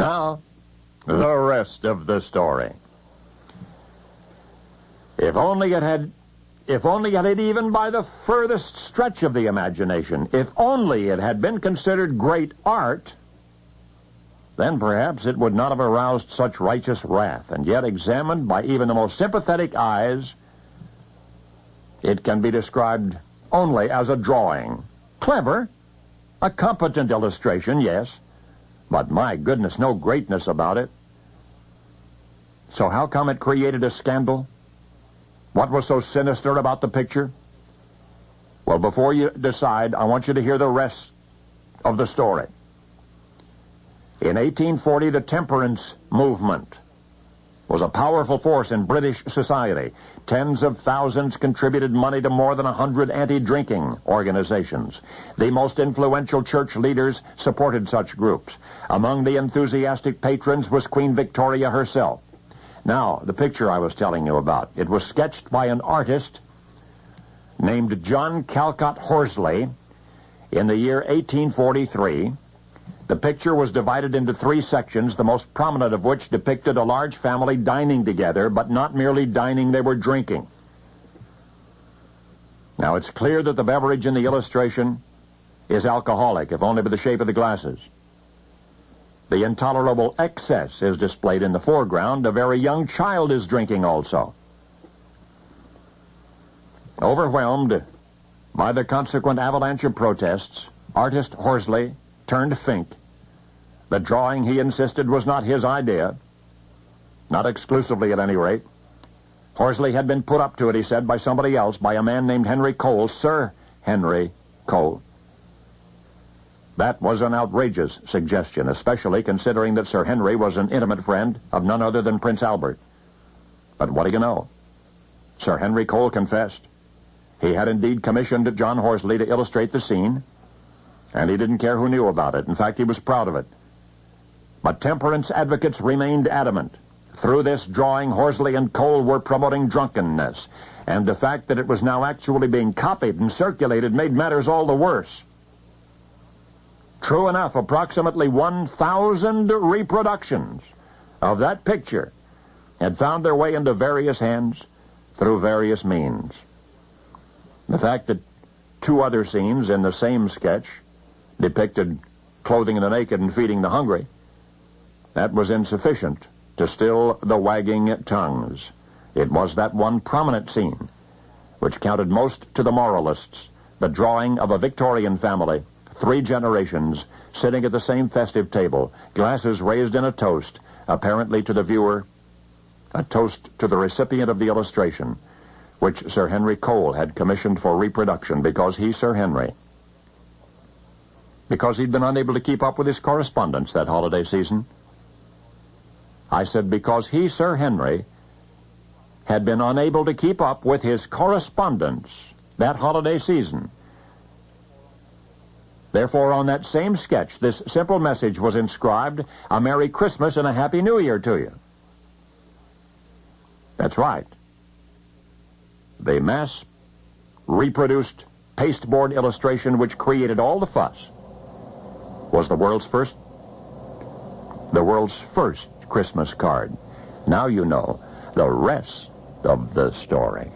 Now, the rest of the story. If only it had even by the furthest stretch of the imagination, if only it had been considered great art, then perhaps it would not have aroused such righteous wrath. And yet, examined by even the most sympathetic eyes, it can be described only as a drawing. Clever, a competent illustration, yes, but my goodness, no greatness about it. So how come it created a scandal? What was so sinister about the picture? Well, before you decide, I want you to hear the rest of the story. In 1840, the temperance movement was a powerful force in British society. Tens of thousands contributed money to more than 100 anti-drinking organizations. The most influential church leaders supported such groups. Among the enthusiastic patrons was Queen Victoria herself. Now, the picture I was telling you about, it was sketched by an artist named John Calcott Horsley in the year 1843. The picture was divided into 3 sections, the most prominent of which depicted a large family dining together, but not merely dining, they were drinking. Now, it's clear that the beverage in the illustration is alcoholic, if only by the shape of the glasses. The intolerable excess is displayed in the foreground. A very young child is drinking also. Overwhelmed by the consequent avalanche of protests, artist Horsley turned Fink. The drawing, he insisted, was not his idea. Not exclusively, at any rate. Horsley had been put up to it, he said, by somebody else, by a man named Henry Cole, Sir Henry Cole. That was an outrageous suggestion, especially considering that Sir Henry was an intimate friend of none other than Prince Albert. But what do you know? Sir Henry Cole confessed. He had indeed commissioned John Horsley to illustrate the scene, and he didn't care who knew about it. In fact, he was proud of it. But temperance advocates remained adamant. Through this drawing, Horsley and Cole were promoting drunkenness, and the fact that it was now actually being copied and circulated made matters all the worse. True enough, approximately 1,000 reproductions of that picture had found their way into various hands through various means. The fact that 2 other scenes in the same sketch depicted clothing the naked and feeding the hungry, that was insufficient to still the wagging tongues. It was that one prominent scene which counted most to the moralists, the drawing of a Victorian family, 3 generations, sitting at the same festive table, glasses raised in a toast, apparently to the viewer, a toast to the recipient of the illustration, which Sir Henry Cole had commissioned for reproduction because he, Sir Henry, because he'd been unable to keep up with his correspondence that holiday season. I said because he, Sir Henry, had been unable to keep up with his correspondence that holiday season. Therefore, on that same sketch, this simple message was inscribed, "A Merry Christmas and a Happy New Year to you." That's right. The mass-reproduced pasteboard illustration which created all the fuss was the world's first Christmas card. Now you know the rest of the story.